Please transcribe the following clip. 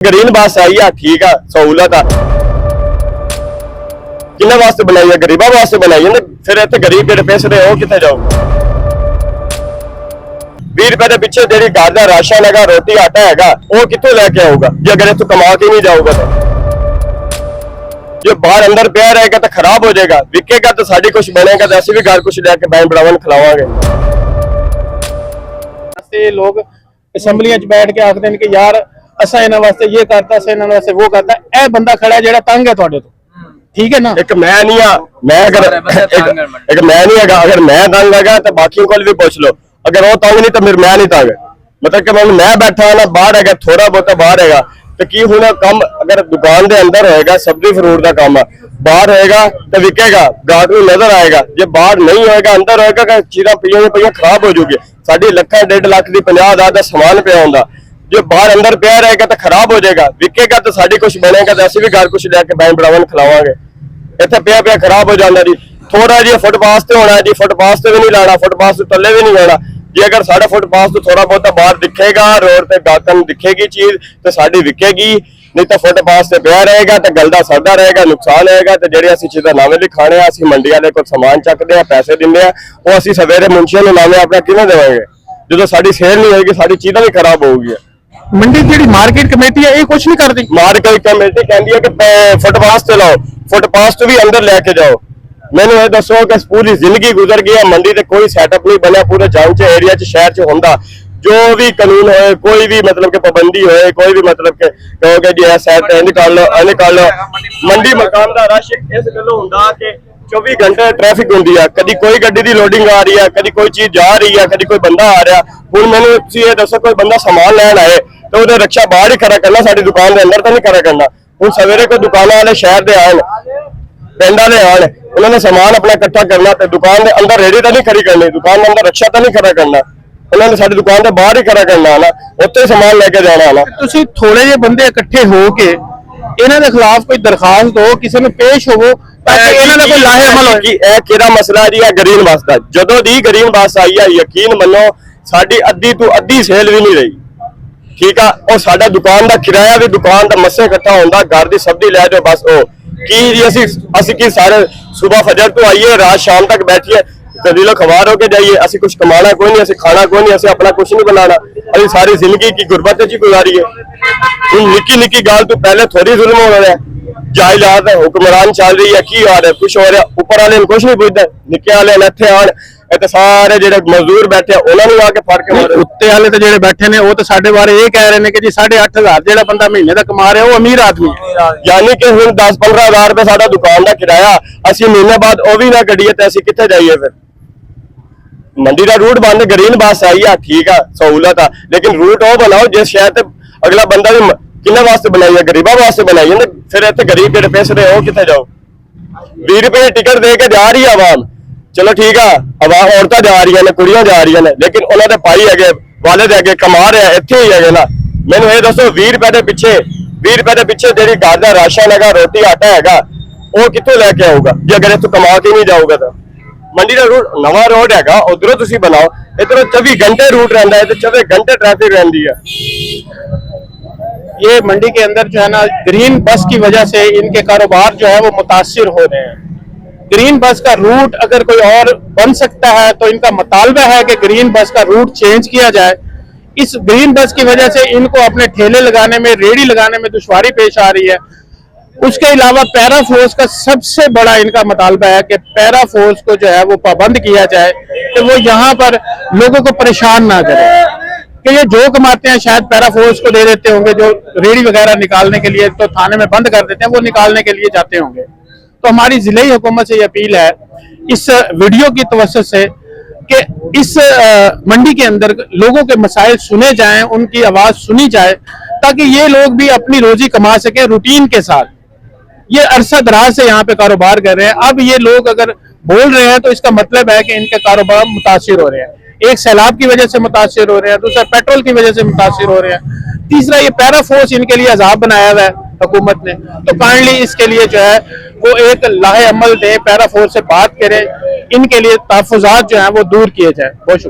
Green बस आई है, ठीक है, सहूलत है। किन्ने वास्ते बनाई है? गरीबों वास्ते बनाई है ना। फिर इतने गरीब जेडे पैसे रहे हो कितने जाओ? 20 रुपए के पिछे जी घर का राशन है, रोटी आटा है, वो कितों लैके आऊगा जो अगर इतों कमा के नहीं जाऊगा तो? जो बाहर अंदर पिया रहेगा तो खराब हो जाएगा, बिकेगा तो साड़ी कुछ बनेगा तो असं भी घर कुछ लैके बहन भरावां खिलावांगे। लोग असैंबलियां बैठ के आखते हैं कि यार असा इन्हां वास्ते ये करता, असा इन्हां वास्ते वो करता। ए बंदा खड़ा है जेड़ा तंग है तुहाडे तो, ठीक है ना। एक मैं नहीं आ, मैं अगर एक मैं नहीं है, अगर मैं तंग है तो बाकियों को भी पूछ लो। अगर वो तंग नहीं तो फिर मैं नहीं तंग। मतलब कि मैं बैठा ना बाहर है, थोड़ा बहुत बाहर है तो की होना कम। अगर दुकान के अंदर होएगा सब्जी फ्रूट का काम, बाहर होएगा तो विकेगा, गाहक नूं नजर आएगा। जो बाहर नहीं होएगा अंदर होएगा, चीज़ां पईयां खराब हो जूगी। साडी लखा 1.5 लाख की 50,000 का समान पिया होंदा, जो बाहर अंदर पिया रहेगा तो खराब हो जाएगा, विकेगा तो साड़ी कुछ बनेगा तो असं भी घर कुछ लैके बहन भरावां खिलावांगे। इतने पिया पिया खराब हो जाता जी। थोड़ा जी फुटपाथ से होना जी, फुटपाथ से भी नहीं लाना, फुटपाथ से थले भी नहीं जाना जी। अगर साढ़ा फुटपाथ तो थोड़ा बहुत बाहर दिखेगा, रोड पे गाहकन दिखेगी चीज तो साड़ी विकेगी। नहीं तो फुटपाथ से पिया रहेगा तो गलदा सड़दा रहेगा, नुकसान होएगा। तो जी असं चीज़ा नवे भी खाने, असं मंडी वाले को समान चकते हैं, पैसे देंगे, वो असं सवेरे मुंशिया नवे अपना किवें देवांगे जो साड़ी सेल नहीं होगी, साड़ी चीज़ां भी खराब होगी। मंडी की मार्केट कमेटी है ये कुछ नहीं करती। मार्केट कमेटी कहती है कि फुटपाथ से लाओ, फुटपाथ तो भी अंदर लेके जाओ। मैंने ये दसो कि पूरी जिंदगी गुजर गई है, मंडी से कोई सैटअप नहीं बनया पूरे जांच एरिया च शहर च होंदा। जो भी कानून होए, कोई भी मतलब के पाबंदी होए, कोई भी मतलब के कहोगे जी सैट निकाल लो, निकाल लो। मंडी मकान का रश इस गल्लों हुंदा कि 24 घंटे ट्रैफिक होंदी है। कभी कोई गड्डी की लोडिंग आ रही है, कभी कोई चीज जा रही है, कभी कोई बंदा आ रहा। हुण मैंने ये दसो कोई बंदा सामान लैन आए तो वो रक्षा बाहर ही खड़ा करना, साड़ी दुकान के अंदर तो नहीं खड़ा करना। हुण सवेरे कोई दुकान वाले शहर के आए, पिंड वाले आए, उन्होंने सामान अपना इकट्ठा करना तो दुकान के अंदर रेडी तो नहीं खड़ी करनी, दुकान के अंदर रक्षा तो नहीं खड़ा करना, उन्होंने साड़ी दुकान के बाहर ही खड़ा करना आना, उत्ते सामान लेके जाना आना। तुसीं थोड़े जे बंदे इकट्ठे हो के इन्हां दे खिलाफ कोई दरखास्त दो, किसी नूं पेश होवो ताकि इन्हां दा कोई लाहेअमल होए। कि यह केड़ा मसला जी है ग्रीन बस का। जदों दी ग्रीन बस आई है, यकीन मनो साडी अद्धी तो अद्धी सेल भी नहीं रही, ठीक है। और साडा दुकान का किराया भी दुकान का मस्से इकट्ठा होंदा, घर की सब्जी लै जाओ बस। ओ की जी असी की सारे सुबह फजर तो आइए रात शाम तक बैठिए दिलो खबार होके जाइए। असं कुछ कमाना कोई नहीं, असं खाना कोई नहीं, असं अपना कुछ नहीं बनाना। अभी सारी जिंदगी की गुरबत च गुजारी है। निकी निकी गाल तो पहले थोड़ी जुल्म हो रहा है, जायदाद हुक्मरान चल रही है, की आ रहा है कुछ हो रहा, ऊपर वाले कुछ नहीं पुछते, निके वाले इत्थे आन इतने सारे जो मजदूर बैठे उन्होंने आके फड़ के मारे। उत्ते वाले तो जो बैठे ने वो तो साढ़े बारे ये कह रहे हैं कि जी 8,500 जो बंदा महीने का कमा रहा है वो अमीर आदमी है। यानी कि हम 10-15 हज़ार रुपए साडा दुकान का किराया असं महीने बाद वो भी ना कढ़िए तो असं कितने जाइए? फिर मंडी का रूट बंद, ग्रीन बस आई है, ठीक है, सहूलत है, लेकिन रूट वो बनाओ जिस शहर से अगला बंदा भी किन्ने वास्ते बनाई है? गरीबों वास्ते बनाई है ना। फिर इतने गरीब जो पैसे रहे हो कितने जाओ? 20 रुपए टिकट दे के जा रही है आवाम, चलो ठीक है, आवाम औरतें जा रही ने, कुड़ियां जा रही ने, लेकिन उन्होंने भाई है वाले अगे कमा रहे हैं इतने ही है ना। मैंने ये दसो 20 रुपए के पिछे जी घर का राशन है, रोटी आटा है, वो कितों लैके आऊगा जो अगर इतों कमा के नहीं जाऊगा तो? मंडी का रूट नवा रोड है, उधरों तुम बनाओ, इधरों 24 घंटे रूट रहता है, 24 घंटे ट्रैफिक रहती है। ये मंडी के अंदर जो है ना ग्रीन बस की वजह से इनके कारोबार जो है वो मुतासिर हो रहे हैं। ग्रीन बस का रूट अगर कोई और बन सकता है तो इनका मुतालबा है कि ग्रीन बस का रूट चेंज किया जाए। इस ग्रीन बस की वजह से इनको अपने ठेले लगाने में, रेडी लगाने में दुश्वारी पेश आ रही है। उसके अलावा पैरा फोर्स का सबसे बड़ा इनका मुतालबा है कि पैरा फोर्स को जो है वो पाबंद किया जाए कि वो यहाँ पर लोगों को परेशान ना करे। कि ये जो कमाते हैं शायद पैरा फोर्स को दे देते होंगे, जो रेडी वगैरह निकालने के लिए तो थाने में बंद कर देते हैं, वो निकालने के लिए जाते होंगे। तो हमारी जिले हुकूमत से ये अपील है इस वीडियो की तवज्जो से कि इस मंडी के अंदर लोगों के मसाइल सुने जाएं, उनकी आवाज सुनी जाए ताकि ये लोग भी अपनी रोजी कमा सके रूटीन के साथ। ये अरसा दराज से यहाँ पे कारोबार कर रहे हैं, अब ये लोग अगर बोल रहे हैं तो इसका मतलब है कि इनके कारोबार मुतासिर हो रहे हैं। एक सैलाब की वजह से मुतासिर हो रहे हैं, दूसरा पेट्रोल की वजह से मुतासिर हो रहे हैं, तीसरा ये पैरा फोर्स इनके लिए अजाब बनाया हुआ है हुकूमत ने। तो काइंडली इसके लिए जो है वो एक लाहे अमल दे, पैरा फोर्स से बात करें, इनके लिए तहफ़्फ़ुज़ात जो है वो दूर किए जाए। बहुत